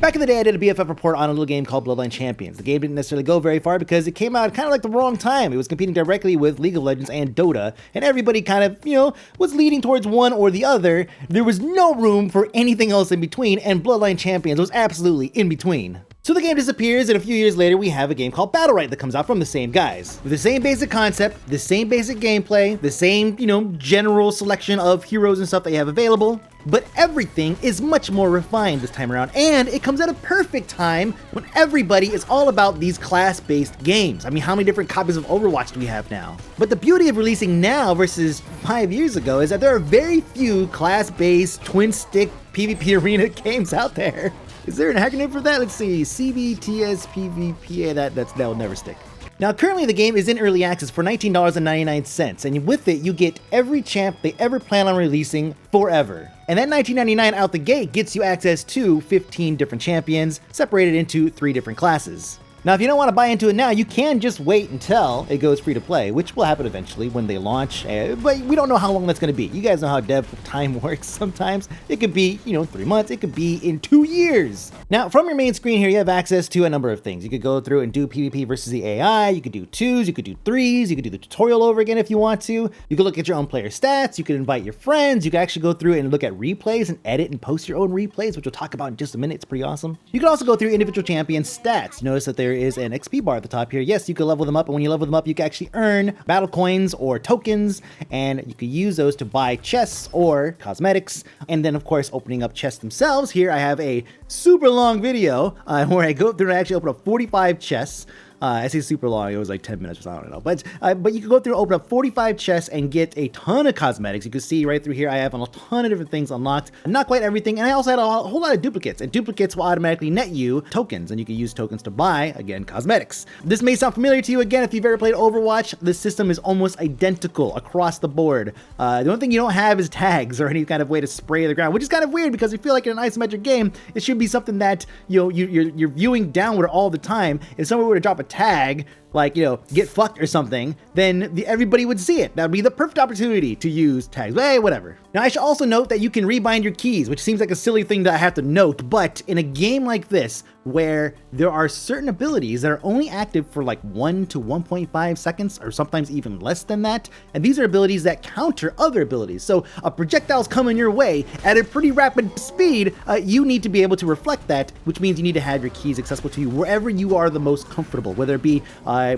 Back in the day, I did a BFF report on a little game called Bloodline Champions. The game didn't necessarily go very far because it came out kind of like the wrong time. It was competing directly with League of Legends and Dota, and everybody kind of, was leaning towards one or the other. There was no room for anything else in between, and Bloodline Champions was absolutely in between. So the game disappears, and a few years later we have a game called Battlerite that comes out from the same guys. With the same basic concept, the same basic gameplay, the same, general selection of heroes and stuff that you have available, but everything is much more refined this time around, and it comes at a perfect time when everybody is all about these class-based games. I mean, how many different copies of Overwatch do we have now? But the beauty of releasing now versus 5 years ago is that there are very few class-based twin-stick PvP arena games out there. Is there an acronym for that? Let's see, CBTSPVPA, that'll never stick. Now, currently the game is in early access for $19.99, and with it, you get every champ they ever plan on releasing forever. And that $19.99 out the gate gets you access to 15 different champions, separated into 3 different classes. Now, if you don't want to buy into it now, you can just wait until it goes free to play, which will happen eventually when they launch, but we don't know how long that's going to be. You guys know how dev time works sometimes. It could be, 3 months, it could be in 2 years. Now, from your main screen here, you have access to a number of things. You could go through and do PvP versus the AI, you could do 2s, you could do 3s, you could do the tutorial over again if you want to. You could look at your own player stats, you could invite your friends, you could actually go through and look at replays and edit and post your own replays, which we'll talk about in just a minute. It's pretty awesome. You can also go through individual champion stats. Notice that there is an XP bar at the top here. Yes, you can level them up, and when you level them up, you can actually earn battle coins or tokens, and you can use those to buy chests or cosmetics. And then, of course, opening up chests themselves. Here I have a super long video where I go through and actually open up 45 chests. I say super long, it was like 10 minutes or something, I don't know. But you can go through and open up 45 chests and get a ton of cosmetics. You can see right through here, I have a ton of different things unlocked. Not quite everything, and I also had a whole lot of duplicates. And duplicates will automatically net you tokens, and you can use tokens to buy, again, cosmetics. This may sound familiar to you. Again, if you've ever played Overwatch, the system is almost identical across the board. The only thing you don't have is tags or any kind of way to spray the ground, which is kind of weird because you feel like in an isometric game, it should be something that you're viewing downward all the time. If someone were to drop a tag, like, get fucked or something, then everybody would see it. That would be the perfect opportunity to use tags. But hey, whatever. Now, I should also note that you can rebind your keys, which seems like a silly thing that I have to note, but in a game like this, where there are certain abilities that are only active for like 1 to 1.5 seconds, or sometimes even less than that, and these are abilities that counter other abilities. So a projectile's coming your way at a pretty rapid speed, you need to be able to reflect that, which means you need to have your keys accessible to you wherever you are the most comfortable, whether it be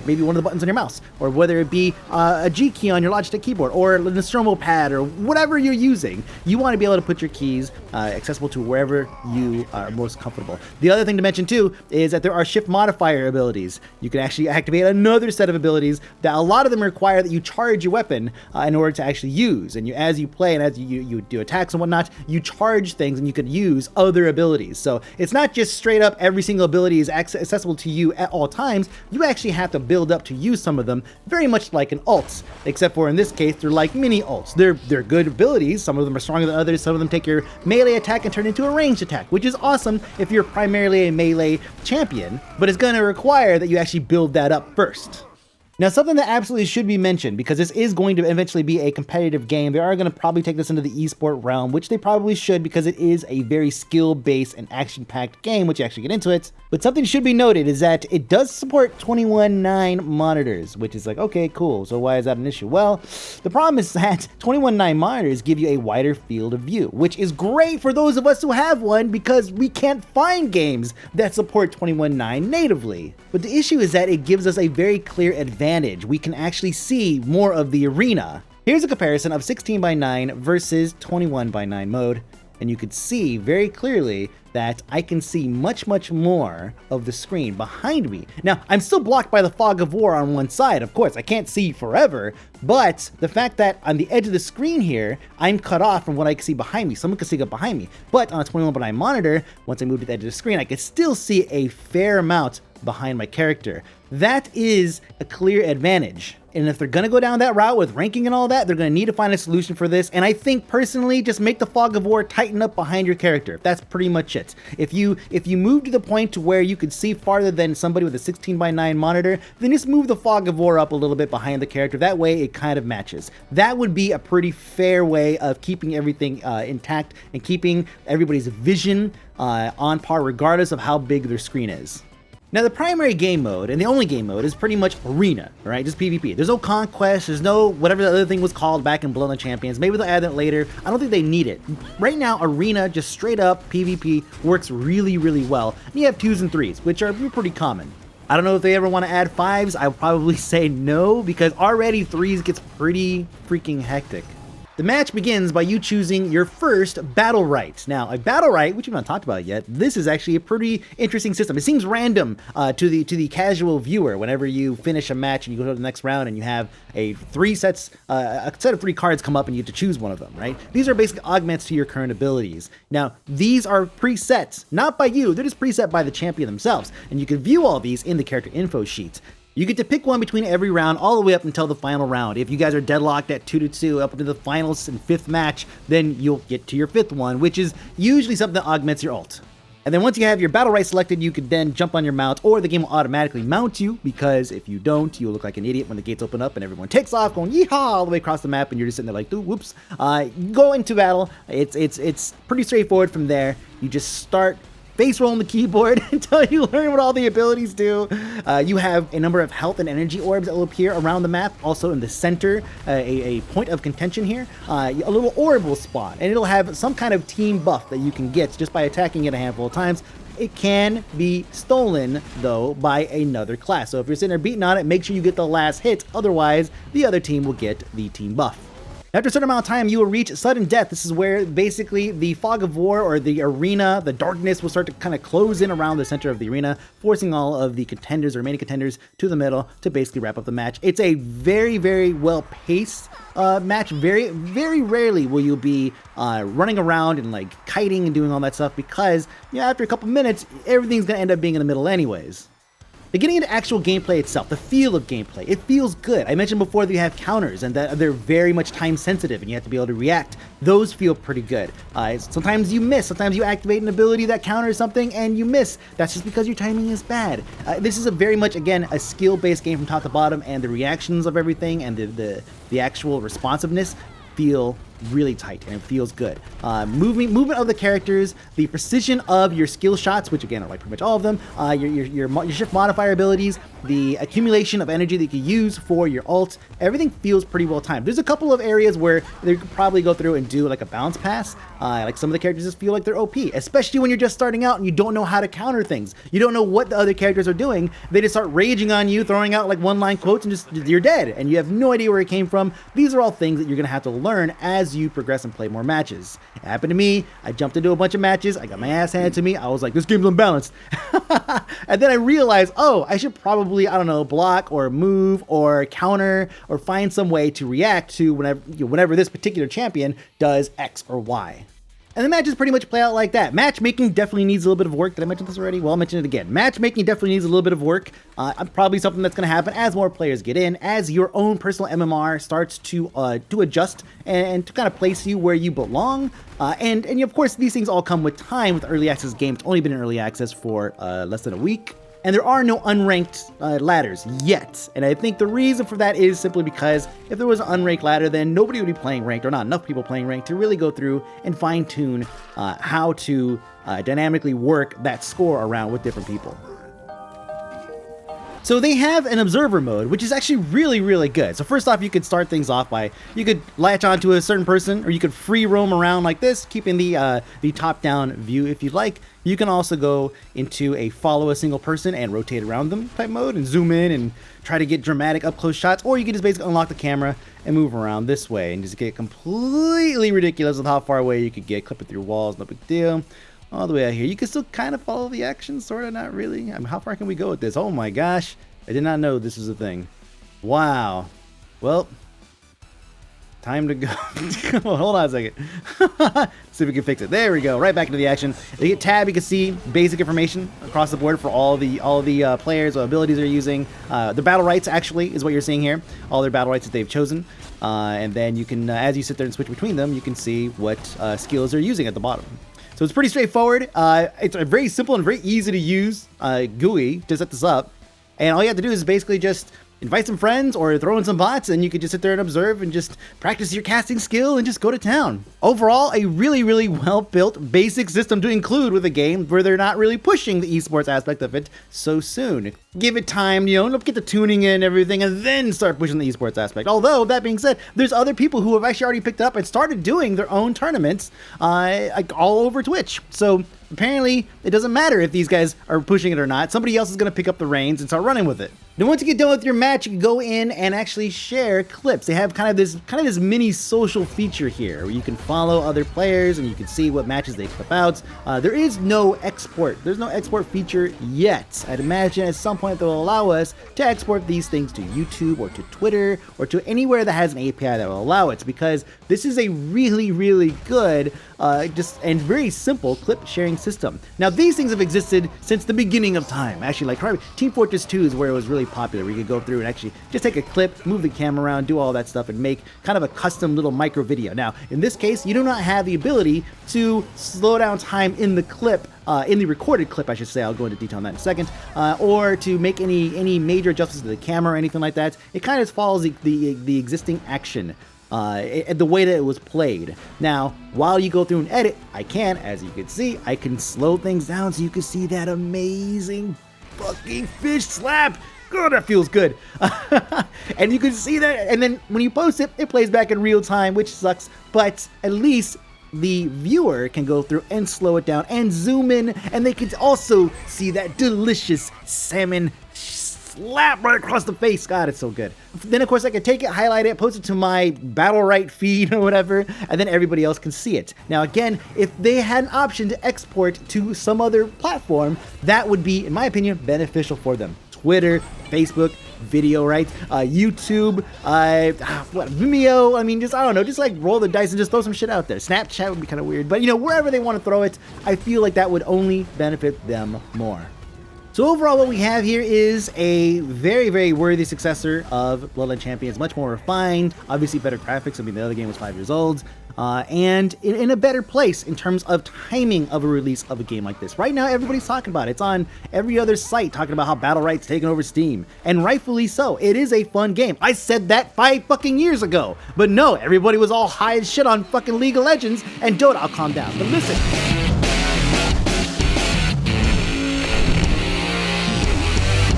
maybe one of the buttons on your mouse, or whether it be a G key on your Logitech keyboard, or the Nostromo pad, or whatever you're using. You want to be able to put your keys accessible to wherever you are most comfortable. The other thing to mention too is that there are shift modifier abilities. You can actually activate another set of abilities that a lot of them require that you charge your weapon in order to actually use. And as you play and as you do attacks and whatnot, you charge things and you can use other abilities. So it's not just straight up every single ability is accessible to you at all times. You actually have to build up to use some of them, very much like an alt, except for in this case they're like mini alts. They're good abilities. Some of them are stronger than others. Some of them take your melee attack and turn into a ranged attack, which is awesome if you're primarily a melee champion, but it's going to require that you actually build that up first. Now, something that absolutely should be mentioned, because this is going to eventually be a competitive game, they are going to probably take this into the esport realm, which they probably should, because it is a very skill-based and action-packed game, which you actually get into it. But something should be noted is that it does support 21:9 monitors, which is like, okay, cool. So why is that an issue? Well, the problem is that 21:9 monitors give you a wider field of view, which is great for those of us who have one, because we can't find games that support 21:9 natively. But the issue is that it gives us a very clear advantage. We can actually see more of the arena. Here's a comparison of 16:9 versus 21:9 mode, and you could see very clearly that I can see much more of the screen behind me. Now, I'm still blocked by the fog of war on one side, of course, I can't see forever, but the fact that on the edge of the screen here, I'm cut off from what I can see behind me. Someone can see up behind me, but on a 21:9 monitor, once I move to the edge of the screen, I can still see a fair amount behind my character. That is a clear advantage. And if they're gonna go down that route with ranking and all that, they're gonna need to find a solution for this. And I think personally, just make the fog of war tighten up behind your character. That's pretty much it. it. If you move to the point to where you could see farther than somebody with a 16:9 monitor, then just move the fog of war up a little bit behind the character. That way it kind of matches. That would be a pretty fair way of keeping everything intact and keeping everybody's vision on par regardless of how big their screen is. Now, the primary game mode, and the only game mode, is pretty much Arena, right? Just PvP. There's no Conquest, there's no whatever the other thing was called back in Bloodline Champions. Maybe they'll add that later. I don't think they need it. Right now, Arena, just straight up PvP, works really, really well. And you have 2s and 3s, which are pretty common. I don't know if they ever want to add 5s. I would probably say no, because already 3s gets pretty freaking hectic. The match begins by you choosing your first Battlerite. Now, a Battlerite, which we've not talked about yet, this is actually a pretty interesting system. It seems random to the casual viewer whenever you finish a match and you go to the next round and you have a set of 3 cards come up and you have to choose one of them, right? These are basically augments to your current abilities. Now, these are presets, not by you, they're just preset by the champion themselves, and you can view all these in the character info sheet. You get to pick one between every round all the way up until the final round. If you guys are deadlocked at 2-2 up into the finals and 5th match, then you'll get to your 5th one, which is usually something that augments your ult. And then once you have your Battlerite selected, you can then jump on your mount, or the game will automatically mount you, because if you don't, you'll look like an idiot when the gates open up and everyone takes off going yeehaw all the way across the map, and you're just sitting there like, ooh, whoops. Go into battle. It's pretty straightforward from there. You just start face rolling the keyboard until you learn what all the abilities do. You have a number of health and energy orbs that will appear around the map. Also in the center, a point of contention here, a little orb will spawn, and it'll have some kind of team buff that you can get just by attacking it a handful of times. It can be stolen, though, by another class. So if you're sitting there beating on it, make sure you get the last hit. Otherwise, the other team will get the team buff. After a certain amount of time, you will reach sudden death. This is where basically the fog of war, or the arena, the darkness, will start to kind of close in around the center of the arena, forcing all of the contenders or remaining contenders to the middle to basically wrap up the match. It's a very, very well-paced match. Very, very rarely will you be running around and like kiting and doing all that stuff, because after a couple minutes, everything's going to end up being in the middle anyways. But getting into actual gameplay itself, the feel of gameplay, it feels good. I mentioned before that you have counters and that they're very much time sensitive and you have to be able to react. Those feel pretty good. Sometimes you miss, sometimes you activate an ability that counters something and you miss. That's just because your timing is bad. This is a very much, again, a skill-based game from top to bottom, and the reactions of everything and the actual responsiveness feel really tight, and it feels good. Movement of the characters, the precision of your skill shots, which again are like pretty much all of them, your shift modifier abilities, the accumulation of energy that you can use for your ult, everything feels pretty well timed. There's a couple of areas where they could probably go through and do like a bounce pass. Like some of the characters just feel like they're OP, especially when you're just starting out and you don't know how to counter things. You don't know what the other characters are doing. They just start raging on you, throwing out like one-line quotes, and just you're dead, and you have no idea where it came from. These are all things that you're gonna have to learn as you progress and play more matches. It happened to me. I jumped into a bunch of matches. I got my ass handed to me. I was like, this game's unbalanced. And then I realized, oh, I should probably, I don't know, block or move or counter or find some way to react to whenever this particular champion does X or Y. And the matches pretty much play out like that. Matchmaking definitely needs a little bit of work. Did I mention this already? Well, I'll mention it again. Matchmaking definitely needs a little bit of work. Probably something that's going to happen as more players get in, as your own personal MMR starts to adjust and to kind of place you where you belong. And of course, these things all come with time with early access games. It's only been in early access for less than a week. And there are no unranked ladders yet. And I think the reason for that is simply because if there was an unranked ladder, then nobody would be playing ranked, or not enough people playing ranked to really go through and fine tune how to dynamically work that score around with different people. So they have an observer mode, which is actually really, really good. So first off, you could start things off by, you could latch onto a certain person, or you could free roam around like this, keeping the top-down view if you'd like. You can also go into a follow a single person and rotate around them type mode and zoom in and try to get dramatic up-close shots, or you can just basically unlock the camera and move around this way and just get completely ridiculous with how far away you could get, clip it through walls, no big deal. All the way out here. You can still kind of follow the action, sort of, not really. I mean, how far can we go with this? Oh my gosh. I did not know this was a thing. Wow. Well, time to go. Hold on a second. See if we can fix it. There we go. Right back into the action. You get tab, you can see basic information across the board for all the players or abilities they're using. The Battlerites actually is what you're seeing here. All their Battlerites that they've chosen. And then you can, as you sit there and switch between them, you can see what skills they're using at the bottom. So it's pretty straightforward. It's a very simple and very easy to use GUI to set this up. And all you have to do is basically just invite some friends or throw in some bots, and you could just sit there and observe and just practice your casting skill and just go to town. Overall, a really, really well-built basic system to include with a game where they're not really pushing the esports aspect of it so soon. Give it time, get the tuning in and everything, and then start pushing the esports aspect. Although, that being said, there's other people who have actually already picked up and started doing their own tournaments like all over Twitch. So apparently, it doesn't matter if these guys are pushing it or not. Somebody else is going to pick up the reins and start running with it. Now, once you get done with your match, you can go in and actually share clips. They have kind of this mini social feature here where you can follow other players and you can see what matches they clip out. There is no export. There's no export feature yet. I'd imagine at some point they'll allow us to export these things to YouTube or to Twitter or to anywhere that has an API that will allow it, because this is a really, really good and very simple clip sharing system. Now, these things have existed since the beginning of time. Actually, like probably Team Fortress 2 is where it was really popular, where you could go through and actually just take a clip, move the camera around, do all that stuff, and make kind of a custom little micro video. Now, in this case, you do not have the ability to slow down time in the clip, in the recorded clip, I should say. I'll go into detail on that in a second, or to make any major adjustments to the camera or anything like that. It kind of just follows the existing action. The way that it was played. Now, while you go through and edit, as you can see, I can slow things down so you can see that amazing fucking fish slap. God, that feels good. And you can see that, and then when you post it, it plays back in real time, which sucks, but at least the viewer can go through and slow it down and zoom in, and they can also see that delicious salmon slap right across the face. God, it's so good. Then, of course, I can take it, highlight it, post it to my Battlerite feed or whatever, and then everybody else can see it. Now, again, if they had an option to export to some other platform, that would be, in my opinion, beneficial for them. Twitter, Facebook, video, right? YouTube, Vimeo. I mean, I don't know, just like roll the dice and just throw some shit out there. Snapchat would be kind of weird, but wherever they want to throw it, I feel like that would only benefit them more. So overall, what we have here is a very, very worthy successor of Bloodline Champions, much more refined, obviously better graphics. I mean, the other game was 5 years old, and in a better place in terms of timing of a release of a game like this. Right now, everybody's talking about it. It's on every other site talking about how Battlerite's taking over Steam, and rightfully so. It is a fun game. I said that 5 fucking years ago, but no, everybody was all high as shit on fucking League of Legends and Dota. I'll calm down, but listen.